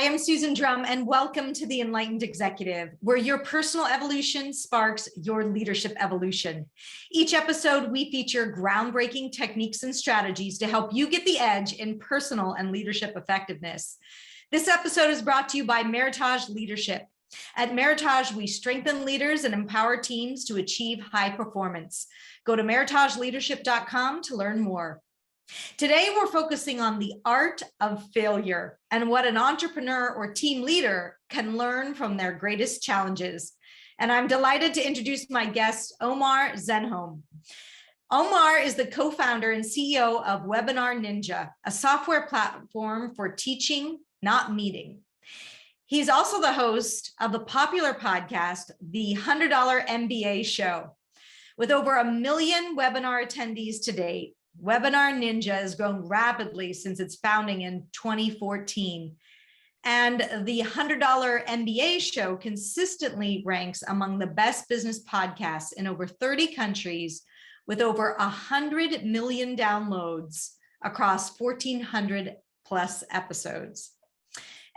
Hi, I'm Susan Drumm, and welcome to the Enlightened Executive, where your personal evolution sparks your leadership evolution. Each episode, we feature groundbreaking techniques and strategies to help you get the edge in personal and leadership effectiveness. This episode is brought to you by Meritage Leadership. At Meritage, we strengthen leaders and empower teams to achieve high performance. Go to meritageleadership.com to learn more. Today, we're focusing on the art of failure and what an entrepreneur or team leader can learn from their greatest challenges. And I'm delighted to introduce my guest, Omar Zenhom. Omar is the co-founder and CEO of WebinarNinja, a software platform for teaching, not meeting. He's also the host of the popular podcast, the $100 MBA Show. With over 1 million webinar attendees to date, WebinarNinja has grown rapidly since its founding in 2014. And the $100 MBA Show consistently ranks among the best business podcasts in over 30 countries with over 100 million downloads across 1,400 plus episodes.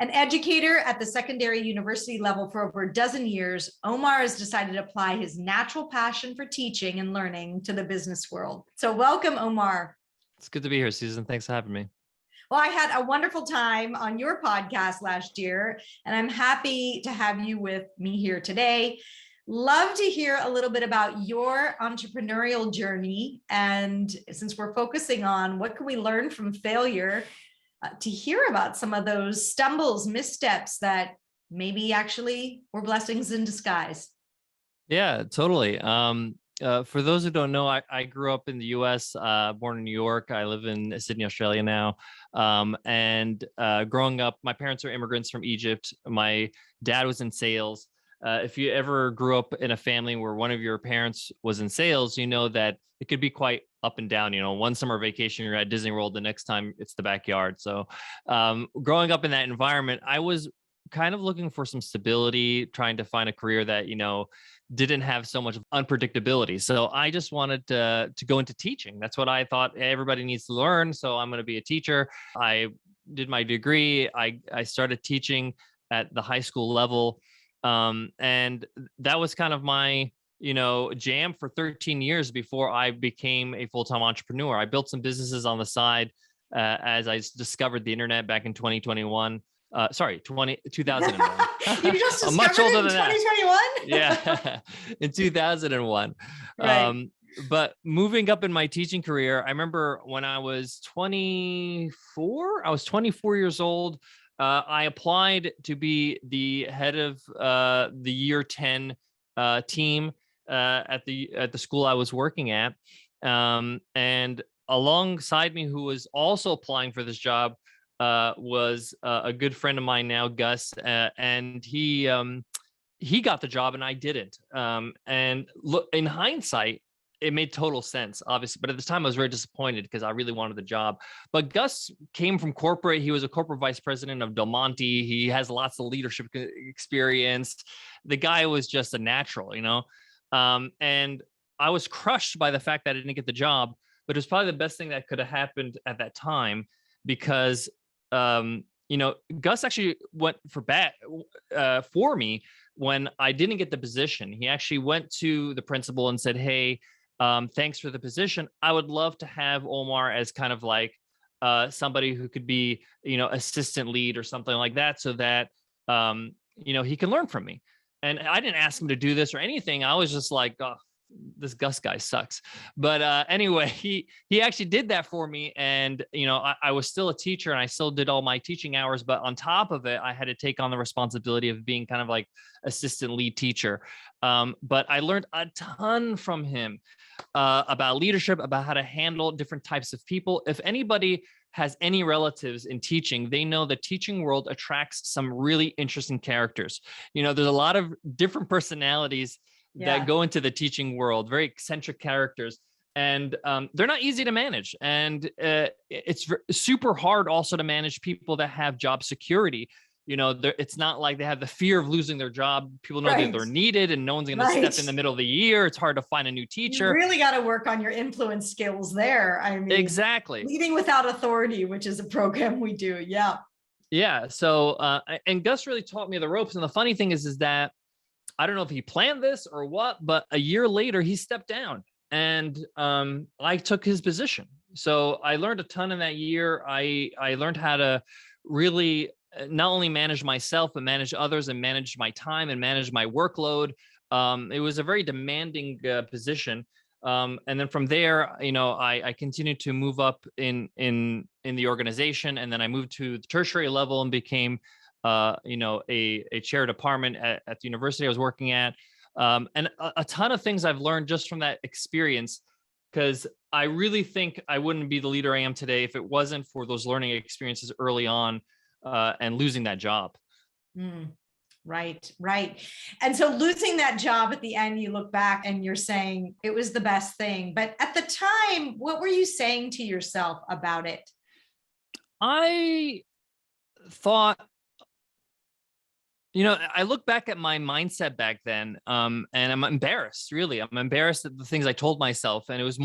An educator at the secondary university level for over a dozen years, Omar has decided to apply his natural passion for teaching and learning to the business world. So welcome, Omar. It's good to be here, Susan. Thanks for having me. Well, I had a wonderful time on your podcast last year, and I'm happy to have you with me here today. Love to hear a little bit about your entrepreneurial journey. And since we're focusing on what can we learn from failure, to hear about some of those stumbles, missteps that maybe actually were blessings in disguise. Yeah, totally. For those who don't know, I grew up in the US, born in New York. I live in Sydney, Australia now. And growing up, my parents are immigrants from Egypt. My dad was in sales. If you ever grew up in a family where one of your parents was in sales, you know that it could be quite up and down. You know, one summer vacation, you're at Disney World, the next time it's the backyard. So growing up in that environment, I was kind of looking for some stability, trying to find a career that, you know, didn't have so much unpredictability. So I just wanted to go into teaching. That's what I thought everybody needs to learn. So I'm going to be a teacher. I did my degree. I started teaching at the high school level. And that was kind of my, jam for 13 years before I became a full-time entrepreneur. I built some businesses on the side as I discovered the internet back in 2021. 2001. You just discovered much older it in than 2021? Yeah, in 2001. Right. But moving up in my teaching career, I remember when I was 24, I was 24 years old. I applied to be the head of the year 10 team at the school I was working at. And alongside me, who was also applying for this job, was a good friend of mine now, Gus, and he got the job and I didn't. And look, in hindsight, it made total sense, obviously. But at the time, I was very disappointed because I really wanted the job. But Gus came from corporate. He was a corporate vice president of Del Monte. He has lots of leadership experience. The guy was just a natural, and I was crushed by the fact that I didn't get the job. But it was probably the best thing that could have happened at that time because, Gus actually went for bat for me when I didn't get the position. He actually went to the principal and said, "Hey, thanks for the position. I would love to have Omar as kind of like somebody who could be, assistant lead or something like that so that, he can learn from me." And I didn't ask him to do this or anything. I was just like, oh, this Gus guy sucks. But anyway, he actually did that for me. And, I was still a teacher and I still did all my teaching hours. But on top of it, I had to take on the responsibility of being kind of like assistant lead teacher. But I learned a ton from him about leadership, about how to handle different types of people. If anybody has any relatives in teaching, they know the teaching world attracts some really interesting characters. There's a lot of different personalities that go into the teaching world, very eccentric characters, and they're not easy to manage. And it's super hard also to manage people that have job security. It's not like they have the fear of losing their job. People know that they're needed and no one's going to step in the middle of the year. It's hard to find a new teacher. You really got to work on your influence skills there. I mean, exactly. Leading Without Authority, which is a program we do. Yeah. Yeah. So, and Gus really taught me the ropes. And the funny thing is that I don't know if he planned this or what, but a year later he stepped down and I took his position. So I learned a ton in that year. I learned how to really not only manage myself, but manage others and manage my time and manage my workload. It was a very demanding position. And then from there, I continued to move up in the organization, and then I moved to the tertiary level and became, a chair department at the university I was working at, and a ton of things I've learned just from that experience. Because I really think I wouldn't be the leader I am today if it wasn't for those learning experiences early on, and losing that job. Mm. Right, right. And so losing that job at the end, you look back and you're saying it was the best thing. But at the time, what were you saying to yourself about it? I thought, I look back at my mindset back then, and I'm embarrassed, really. I'm embarrassed at the things I told myself. And it was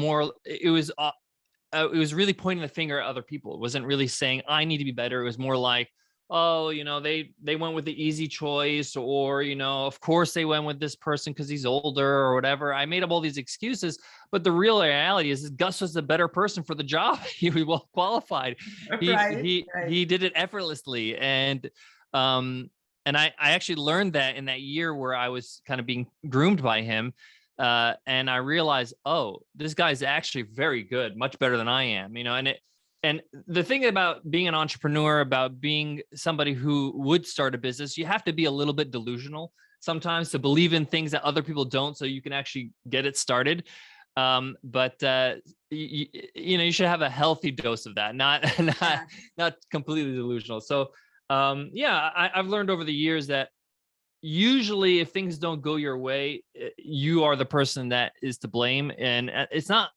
really pointing the finger at other people. It wasn't really saying I need to be better. It was more like, oh, they went with the easy choice, or, of course they went with this person because he's older or whatever. I made up all these excuses, but the real reality is Gus was the better person for the job. He was well qualified. He did it effortlessly. And I actually learned that in that year where I was kind of being groomed by him. And I realized, oh, this guy's actually very good, much better than I am, and the thing about being an entrepreneur, about being somebody who would start a business, you have to be a little bit delusional sometimes to believe in things that other people don't, so you can actually get it started. But you should have a healthy dose of that, not completely delusional. So I've learned over the years that usually if things don't go your way, you are the person that is to blame. And it's not,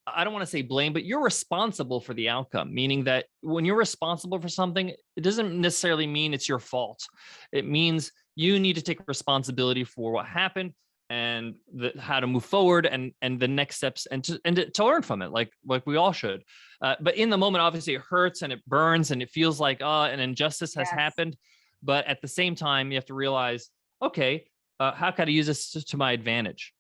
I don't want to say blame, but you're responsible for the outcome, meaning that when you're responsible for something, it doesn't necessarily mean it's your fault. It means you need to take responsibility for what happened and how to move forward and the next steps, and to learn from it, like we all should. But in the moment, obviously it hurts and it burns and it feels like, an injustice has happened. But at the same time, you have to realize, okay, how can I use this to my advantage?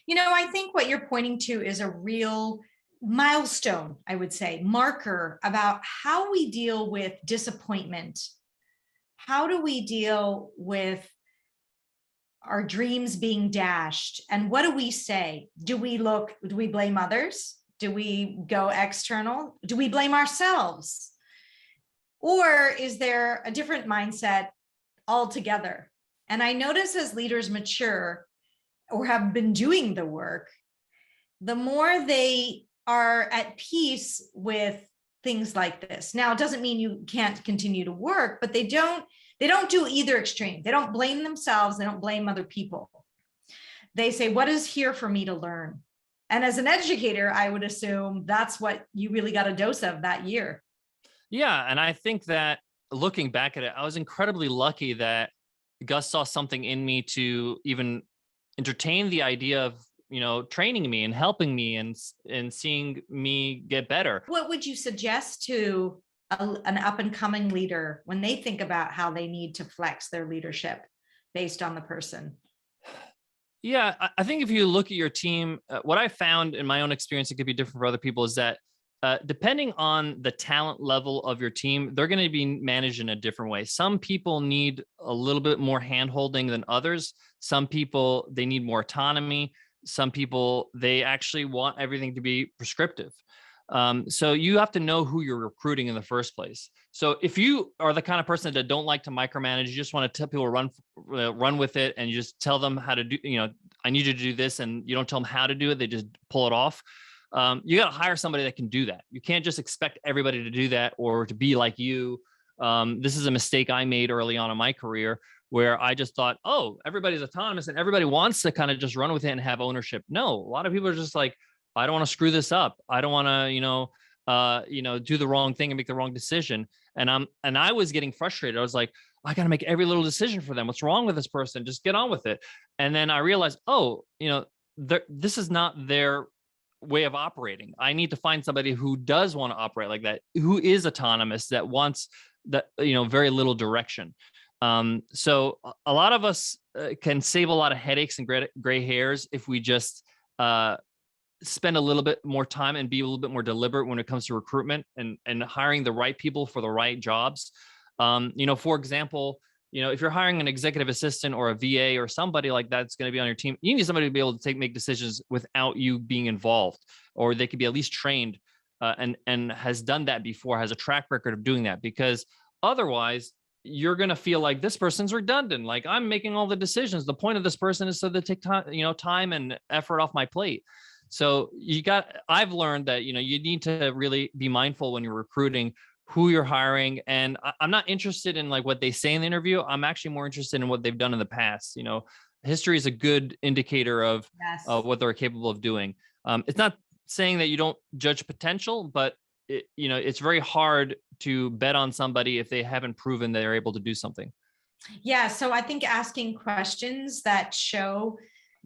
I think what you're pointing to is a real milestone, I would say, marker about how we deal with disappointment. How do we deal with our dreams being dashed? And what do we say? Do we blame others? Do we go external? Do we blame ourselves? Or is there a different mindset altogether? And I notice as leaders mature or have been doing the work, the more they are at peace with things like this. Now, it doesn't mean you can't continue to work, but they don't do either extreme. They don't blame themselves. They don't blame other people. They say, what is here for me to learn? And as an educator, I would assume that's what you really got a dose of that year. Yeah. And I think that looking back at it, I was incredibly lucky that Gus saw something in me to even entertain the idea of, training me and helping me and seeing me get better. What would you suggest to an up and coming leader when they think about how they need to flex their leadership based on the person? Yeah, I think if you look at your team, what I found in my own experience, it could be different for other people, is that depending on the talent level of your team, they're going to be managed in a different way. Some people need a little bit more hand-holding than others. Some people, they need more autonomy. Some people, they actually want everything to be prescriptive. So you have to know who you're recruiting in the first place. So if you are the kind of person that don't like to micromanage, you just want to tell people run with it, and you just tell them how to do, I need you to do this, and you don't tell them how to do it, they just pull it off. You got to hire somebody that can do that. You can't just expect everybody to do that or to be like you. This is a mistake I made early on in my career, where I just thought, oh, everybody's autonomous and everybody wants to kind of just run with it and have ownership. No, a lot of people are just like, I don't want to screw this up. I don't want to, do the wrong thing and make the wrong decision. And I was getting frustrated. I was like, I got to make every little decision for them. What's wrong with this person? Just get on with it. And then I realized, this is not their way of operating. I need to find somebody who does want to operate like that, who is autonomous, that wants very little direction. So a lot of us can save a lot of headaches and gray hairs if we just spend a little bit more time and be a little bit more deliberate when it comes to recruitment and hiring the right people for the right jobs. For example, if you're hiring an executive assistant or a VA or somebody like that's going to be on your team, you need somebody to be able to make decisions without you being involved, or they could be at least trained and has done that before, has a track record of doing that, because otherwise you're going to feel like this person's redundant. Like, I'm making all the decisions. The point of this person is so they take time and effort off my plate. So I've learned that, you need to really be mindful when you're recruiting who you're hiring. And I'm not interested in like what they say in the interview. I'm actually more interested in what they've done in the past. History is a good indicator of what they're capable of doing. It's not saying that you don't judge potential, but it's very hard to bet on somebody if they haven't proven they're able to do something. Yeah. So I think asking questions that show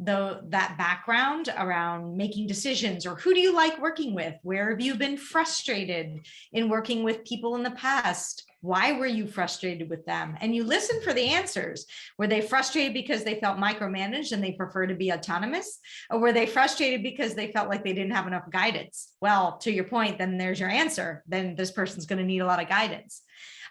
that background around making decisions, or who do you like working with? Where have you been frustrated in working with people in the past? Why were you frustrated with them? And you listen for the answers. Were they frustrated because they felt micromanaged and they prefer to be autonomous? Or were they frustrated because they felt like they didn't have enough guidance? Well, to your point, then there's your answer. Then this person's going to need a lot of guidance.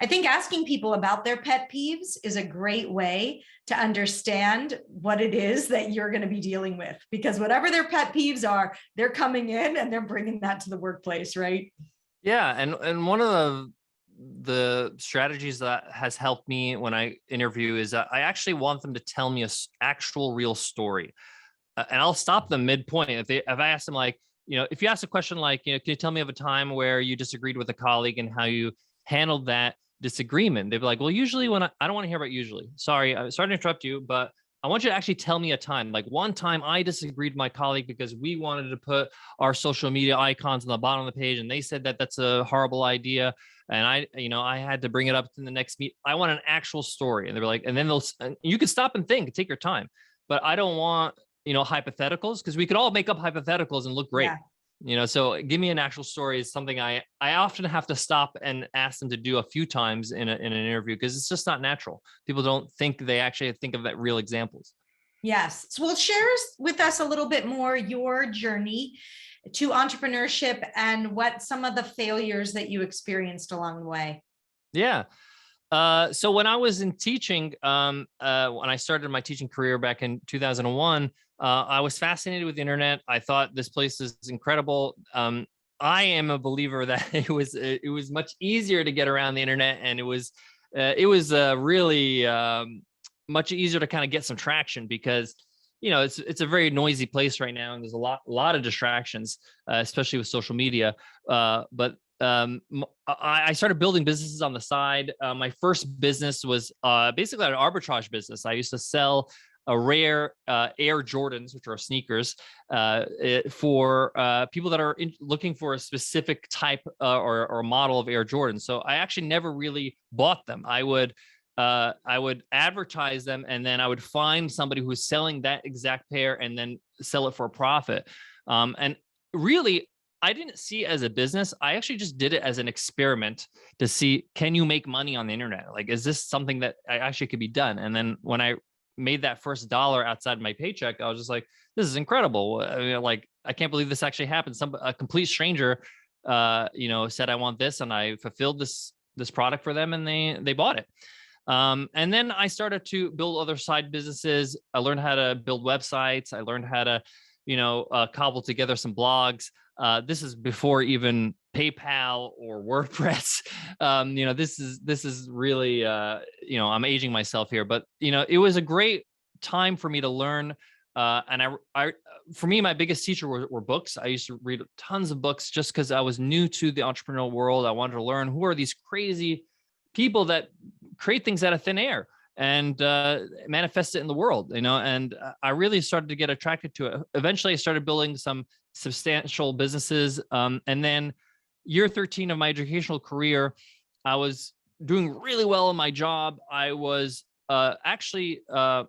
I think asking people about their pet peeves is a great way to understand what it is that you're going to be dealing with, because whatever their pet peeves are, they're coming in and they're bringing that to the workplace, right? Yeah. And one of the strategies that has helped me when I interview is that I actually want them to tell me a actual real story. And I'll stop them midpoint. If I ask them, like, if you ask a question like, can you tell me of a time where you disagreed with a colleague and how you handled that disagreement? They'd be like, well, usually when I don't want to hear about usually. Sorry, I'm sorry to interrupt you, but I want you to actually tell me a time. Like, one time I disagreed with my colleague because we wanted to put our social media icons on the bottom of the page, and they said that that's a horrible idea. And I had to bring it up in the next meet. I want an actual story. And they're like, and then you can stop and think, take your time, but I don't want, hypotheticals, because we could all make up hypotheticals and look great. Yeah. So give me an actual story is something I often have to stop and ask them to do a few times in an interview, because it's just not natural. People don't think they actually think of that real examples. Yes. So well, share with us a little bit more your journey to entrepreneurship and what some of the failures that you experienced along the way. Yeah. So when I was in teaching, when I started my teaching career back in 2001, I was fascinated with the internet. I thought this place is incredible. I am a believer that it was much easier to get around the internet, and it was really much easier to kind of get some traction, because it's a very noisy place right now, and there's a lot of distractions, especially with social media. But I started building businesses on the side. My first business was basically an arbitrage business. I used to sell a rare Air Jordans, which are sneakers, for people that are looking for a specific type or model of Air Jordans. So I actually never really bought them. I would advertise them, and then I would find somebody who's selling that exact pair and then sell it for a profit. And really, I didn't see it as a business. I actually just did it as an experiment to see, can you make money on the internet? Like, is this something that actually could be done? And then when I made that first dollar outside my paycheck, I was just like, this is incredible. I mean, like, I can't believe this actually happened. A complete stranger, said, I want this, and I fulfilled this product for them, and they bought it. And then I started to build other side businesses. I learned how to build websites. I learned how to, cobble together some blogs. This is before even PayPal or WordPress. This is really, I'm aging myself here, but it was a great time for me to learn. And for me, my biggest teacher were books. I used to read tons of books just because I was new to the entrepreneurial world. I wanted to learn, who are these crazy people that create things out of thin air and manifest it in the world, and I really started to get attracted to it. Eventually I started building some substantial businesses. And then year 13 of my educational career, I was doing really well in my job. I was I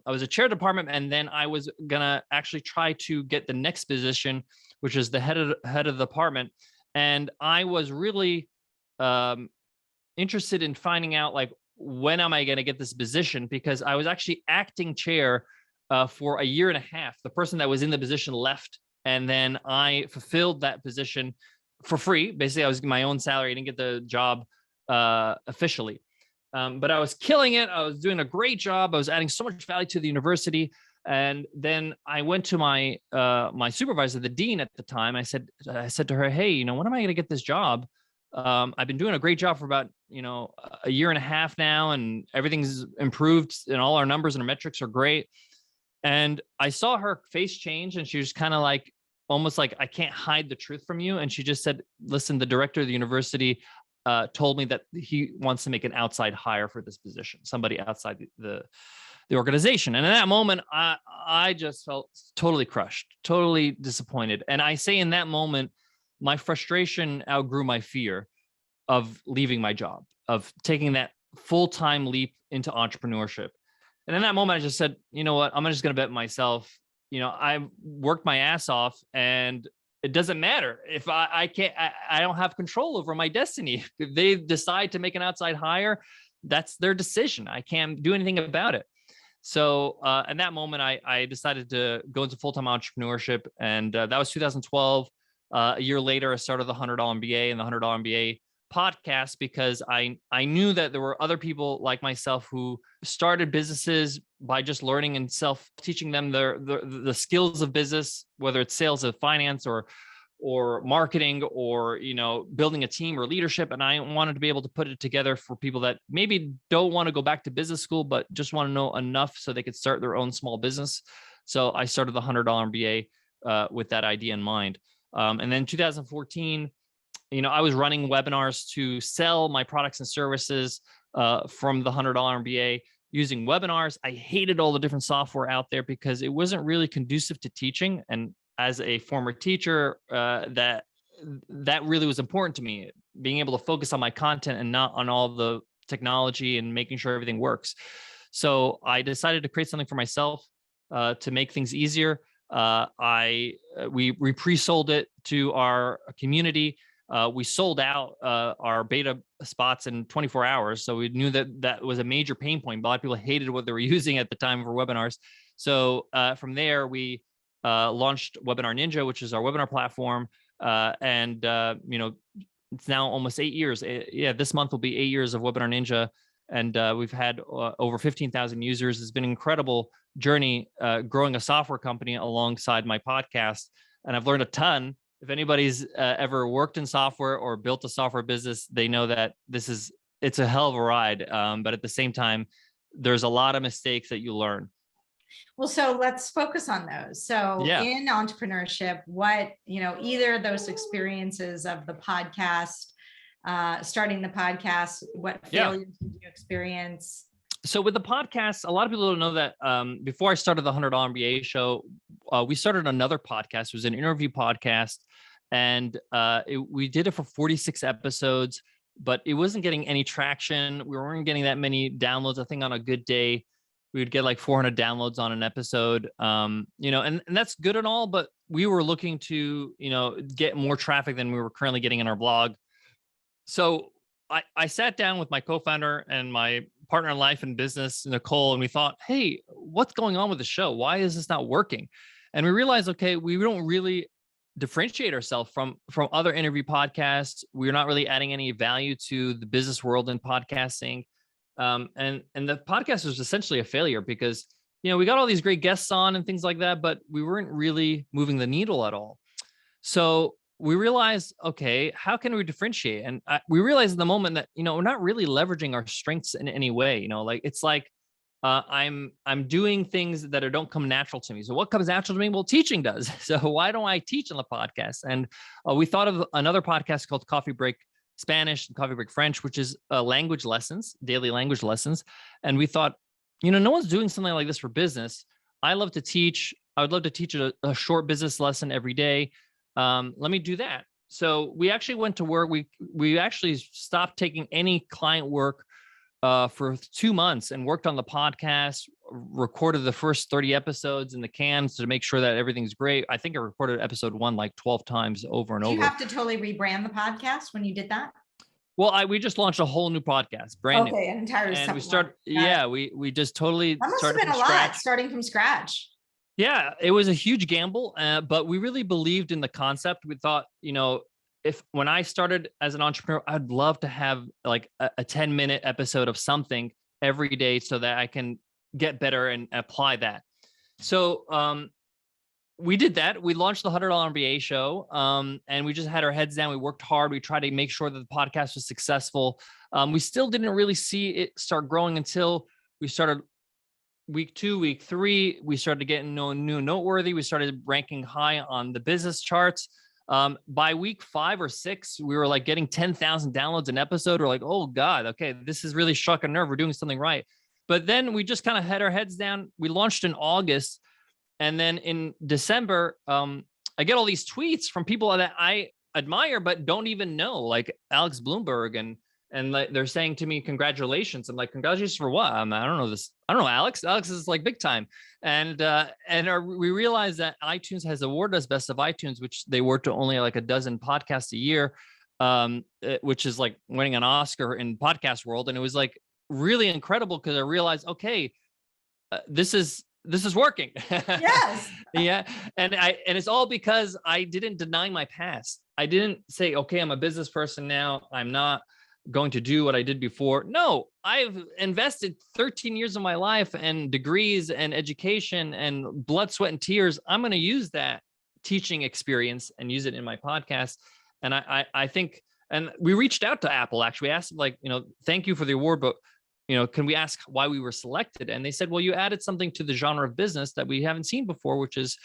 was a chair of department, and then I was gonna actually try to get the next position, which is the head of the department. And I was really interested in finding out, like, when am I going to get this position? Because I was actually acting chair for a year and a half. The person that was in the position left, and then I fulfilled that position for free. Basically, I was my own salary. I didn't get the job officially. But I was killing it. I was doing a great job. I was adding so much value to the university. And then I went to my my supervisor, the dean at the time. I said to her, hey, you know, when am I going to get this job? I've been doing a great job for about, you know, a year and a half now, and everything's improved and all our numbers and our metrics are great. And I saw her face change, and she was kind of like, almost like, I can't hide the truth from you. And she just said, listen, the director of the university told me that he wants to make an outside hire for this position, somebody outside the organization. And in that moment, I just felt totally crushed, totally disappointed. And I say in that moment, my frustration outgrew my fear of leaving my job, of taking that full-time leap into entrepreneurship. And in that moment, I just said, you know what, I'm just going to bet myself. You know, I worked my ass off, and it doesn't matter if I can't, I don't have control over my destiny. If they decide to make an outside hire, that's their decision. I can't do anything about it. So in that moment, I decided to go into full-time entrepreneurship, and that was 2012. A year later, I started the $100 MBA and the $100 MBA podcast, because I knew that there were other people like myself who started businesses by just learning and teaching them the skills of business, whether it's sales or finance or marketing, or, you know, building a team or leadership. And I wanted to be able to put it together for people that maybe don't want to go back to business school, but just want to know enough so they could start their own small business. So I started the $100 MBA with that idea in mind. And then 2014, you know, I was running webinars to sell my products and services from the $100 MBA using webinars. I hated all the different software out there because it wasn't really conducive to teaching. And as a former teacher, that really was important to me, being able to focus on my content and not on all the technology and making sure everything works. So I decided to create something for myself to make things easier. We pre-sold it to our community. We sold out our beta spots in 24 hours. So we knew that was a major pain point. A lot of people hated what they were using at the time for webinars. So from there, we launched WebinarNinja, which is our webinar platform. And you know, it's now almost 8 years. Yeah, this month will be 8 years of WebinarNinja. And we've had over 15,000 users. It's been an incredible journey growing a software company alongside my podcast. And I've learned a ton. If anybody's ever worked in software or built a software business, they know that it's a hell of a ride. But at the same time, there's a lot of mistakes that you learn. Well, so let's focus on those. So in entrepreneurship, what, you know, either of those experiences of the podcast, starting the podcast, what failures did you experience? So with the podcast, a lot of people don't know that before I started the $100 MBA show, we started another podcast. It was an interview podcast, and we did it for 46 episodes, but it wasn't getting any traction. We weren't getting that many downloads. I think on a good day, we would get like 400 downloads on an episode, you know, and that's good and all, but we were looking to, you know, get more traffic than we were currently getting in our blog. So I sat down with my co-founder and my partner in life and business, Nicole, and we thought, hey, what's going on with the show? Why is this not working? And we realized, okay, we don't really differentiate ourselves from other interview podcasts. We're not really adding any value to the business world in podcasting. And the podcast was essentially a failure because, you know, we got all these great guests on and things like that, but we weren't really moving the needle at all. So we realized, okay, how can we differentiate? And we realized in the moment that, you know, we're not really leveraging our strengths in any way. You know, like it's like I'm doing things that don't come natural to me. So what comes natural to me? Well, teaching does. So why don't I teach on the podcast? And we thought of another podcast called Coffee Break Spanish and Coffee Break French, which is language lessons, daily language lessons. And we thought, you know, no one's doing something like this for business. I love to teach. I would love to teach a short business lesson every day. Let me do that. So we actually went to work. We actually stopped taking any client work for 2 months and worked on the podcast, recorded the first 30 episodes in the cans to make sure that everything's great. I think I recorded episode 1 like 12 times over and over. Did you have to totally rebrand the podcast when you did that? Well, we just launched a whole new podcast, brand new. Okay, an entire And we supplement. we just totally That must have started been from a lot, scratch. starting from scratch. Yeah, it was a huge gamble, but we really believed in the concept. We thought, if when I started as an entrepreneur, I'd love to have like a 10-minute episode of something every day so that I can get better and apply that. So we did that. We launched the $100 MBA show, and we just had our heads down. We worked hard. We tried to make sure that the podcast was successful. We still didn't really see it start growing until we started week 2, week 3. We started getting new noteworthy. We started ranking high on the business charts. By week 5 or 6, we were like getting 10,000 downloads an episode. We're like, oh God, okay, this is really struck a nerve. We're doing something right. But then we just kind of had our heads down. We launched in August. And then in December, I get all these tweets from people that I admire, but don't even know, like Alex Bloomberg, and like they're saying to me, congratulations. I'm like, congratulations for what? I don't know this. I don't know, Alex. Alex is like big time. And we realized that iTunes has awarded us Best of iTunes, which they award to only like a dozen podcasts a year, which is like winning an Oscar in podcast world. And it was like really incredible because I realized, okay, this is working. Yes. Yeah. And it's all because I didn't deny my past. I didn't say, okay, I'm a business person now. I'm not going to do what I did before. No, I've invested 13 years of my life and degrees and education and blood, sweat, and tears. I'm going to use that teaching experience and use it in my podcast. And I think, and we reached out to Apple, actually. We asked them, like, thank you for the award, but can we ask why we were selected? And they said, well, you added something to the genre of business that we haven't seen before, which is,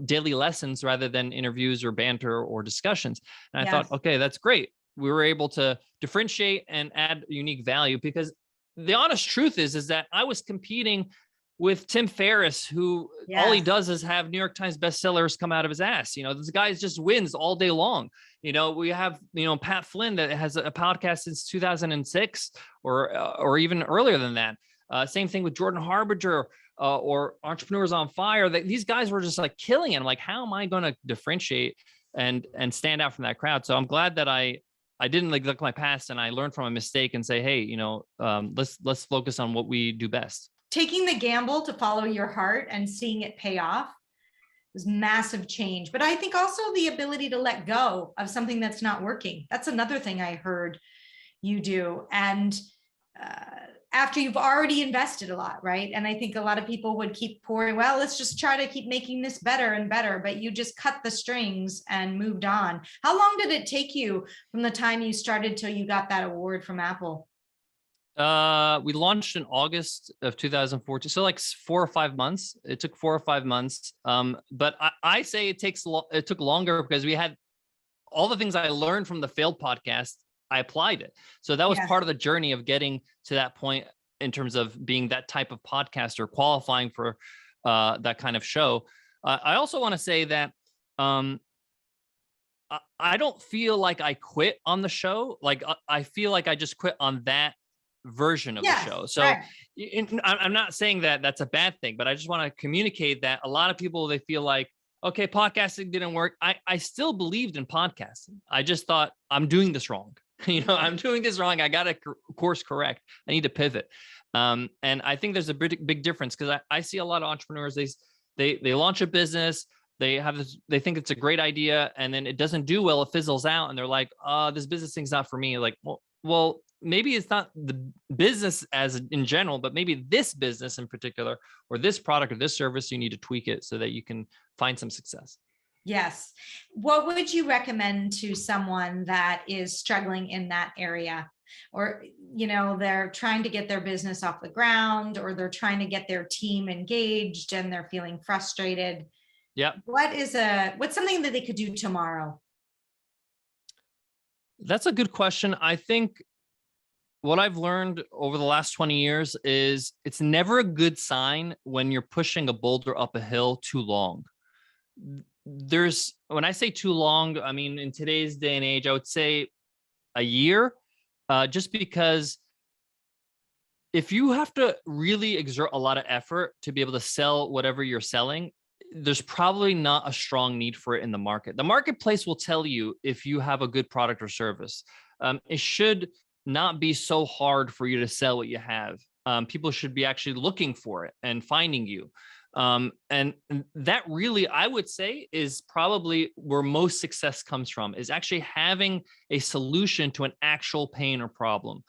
daily lessons rather than interviews or banter or discussions. And I thought, okay, that's great. We were able to differentiate and add unique value, because the honest truth is that I was competing with Tim Ferriss, who all he does is have New York Times bestsellers come out of his ass. This guy just wins all day long. We have, Pat Flynn that has a podcast since 2006 or even earlier than that. Same thing with Jordan Harbinger or Entrepreneurs on Fire. These guys were just like killing it. I'm like, how am I going to differentiate and stand out from that crowd? So I'm glad that I didn't like look at my past and I learned from a mistake and say, hey, let's focus on what we do best. Taking the gamble to follow your heart and seeing it pay off was massive change. But I think also the ability to let go of something that's not working. That's another thing I heard you do. And after you've already invested a lot, right? And I think a lot of people would keep pouring, well, let's just try to keep making this better and better, but you just cut the strings and moved on. How long did it take you from the time you started till you got that award from Apple? We launched in August of 2014. So like 4 or 5 months. It took 4 or 5 months. But I say it took longer because we had all the things I learned from the failed podcast. I applied it. So that was part of the journey of getting to that point in terms of being that type of podcaster, qualifying for that kind of show. I also want to say that I don't feel like I quit on the show. Like I feel like I just quit on that version of the show. So I'm not saying that that's a bad thing, but I just want to communicate that a lot of people, they feel like, okay, podcasting didn't work. I still believed in podcasting. I just thought I'm doing this wrong. I'm doing this wrong. I got to course correct. I need to pivot. And I think there's a big difference because I see a lot of entrepreneurs, they launch a business, they think it's a great idea, and then it doesn't do well, it fizzles out, and they're like, this business thing's not for me. Like, well, maybe it's not the business as in general, but maybe this business in particular, or this product or this service, you need to tweak it so that you can find some success. Yes. What would you recommend to someone that is struggling in that area? Or, they're trying to get their business off the ground, or they're trying to get their team engaged and they're feeling frustrated. Yeah. What's something that they could do tomorrow? That's a good question. I think what I've learned over the last 20 years is it's never a good sign when you're pushing a boulder up a hill too long. When I say too long, I mean, in today's day and age, I would say a year, just because if you have to really exert a lot of effort to be able to sell whatever you're selling, there's probably not a strong need for it in the market. The marketplace will tell you if you have a good product or service. It should not be so hard for you to sell what you have. People should be actually looking for it and finding you. And that really, I would say, is probably where most success comes from, is actually having a solution to an actual pain or problem.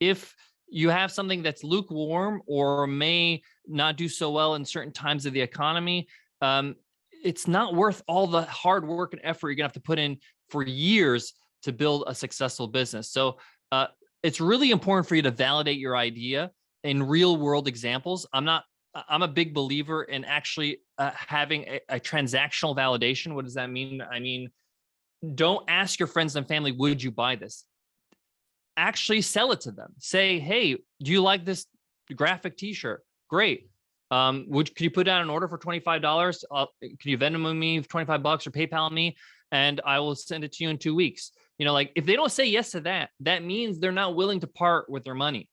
If you have something that's lukewarm or may not do so well in certain times of the economy, it's not worth all the hard work and effort you're gonna have to put in for years to build a successful business. So it's really important for you to validate your idea in real world examples. I'm a big believer in actually having a transactional validation. What does that mean? I mean, don't ask your friends and family, would you buy this? Actually sell it to them. Say, hey, do you like this graphic t-shirt? Great. Could you put down an order for $25? Can you Venmo me $25 or PayPal me? And I will send it to you in 2 weeks. You know, like if they don't say yes to that, that means they're not willing to part with their money.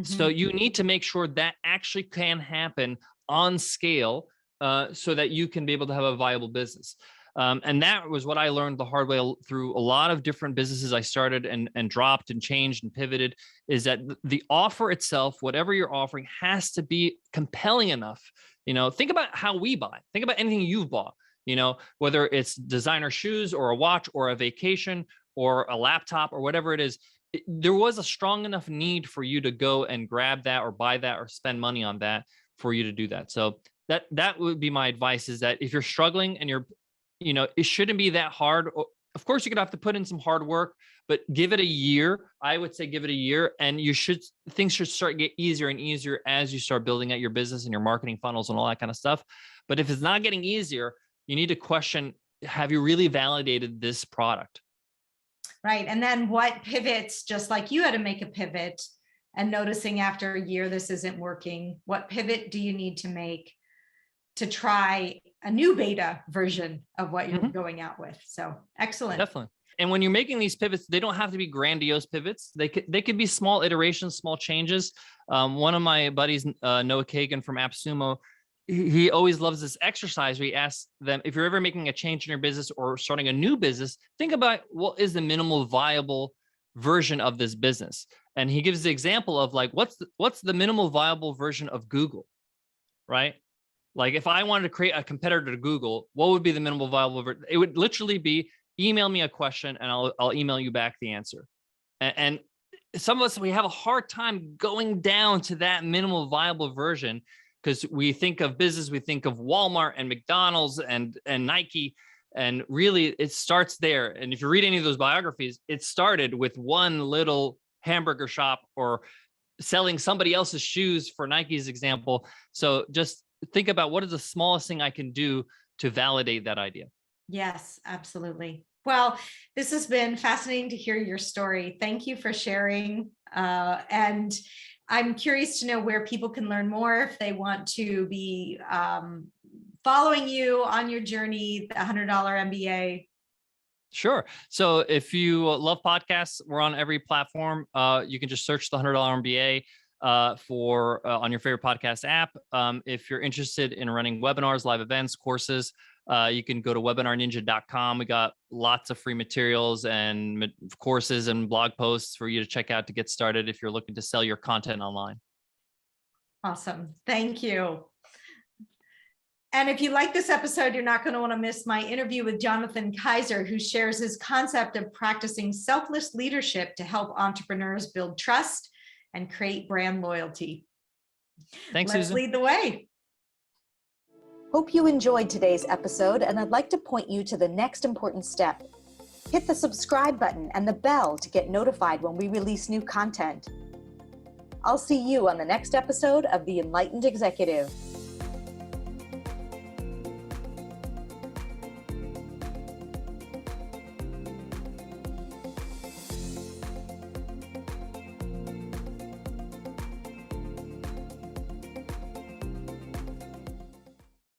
So you need to make sure that actually can happen on scale so that you can be able to have a viable business. And that was what I learned the hard way through a lot of different businesses I started and dropped and changed and pivoted, is that the offer itself, whatever you're offering, has to be compelling enough. You know, think about how we buy. Think about anything you've bought, you know, whether it's designer shoes or a watch or a vacation or a laptop or whatever it is. There was a strong enough need for you to go and grab that or buy that or spend money on that for you to do that. So that would be my advice, is that if you're struggling and it shouldn't be that hard. Of course, you're gonna have to put in some hard work, but give it a year. I would say give it a year, and things should start to get easier and easier as you start building out your business and your marketing funnels and all that kind of stuff. But if it's not getting easier, you need to question, have you really validated this product? Right. And then what pivots, just like you had to make a pivot and noticing after a year, this isn't working. What pivot do you need to make to try a new beta version of what you're going out with? So excellent. Definitely. And when you're making these pivots, they don't have to be grandiose pivots. They could be small iterations, small changes. One of my buddies, Noah Kagan from AppSumo, he always loves this exercise where he asks them, if you're ever making a change in your business or starting a new business, think about what is the minimal viable version of this business. And he gives the example of like, what's the minimal viable version of Google, right? Like if I wanted to create a competitor to Google, what would be the minimal viable version? It would literally be, email me a question and I'll email you back the answer. And some of us, we have a hard time going down to that minimal viable version, because we think of business, we think of Walmart and McDonald's and Nike, and really it starts there. And if you read any of those biographies, it started with one little hamburger shop or selling somebody else's shoes, for Nike's example. So just think about, what is the smallest thing I can do to validate that idea? Yes, absolutely. Well, this has been fascinating to hear your story. Thank you for sharing. And I'm curious to know where people can learn more if they want to be following you on your journey, the $100 MBA. Sure. So if you love podcasts, we're on every platform. You can just search the $100 MBA on your favorite podcast app. If you're interested in running webinars, live events, courses, you can go to webinarninja.com. We got lots of free materials and courses and blog posts for you to check out to get started if you're looking to sell your content online. Awesome. Thank you. And if you like this episode, you're not going to want to miss my interview with Jonathan Kaiser, who shares his concept of practicing selfless leadership to help entrepreneurs build trust and create brand loyalty. Thanks, Let's Susan. lead the way. Hope you enjoyed today's episode, and I'd like to point you to the next important step. Hit the subscribe button and the bell to get notified when we release new content. I'll see you on the next episode of The Enlightened Executive.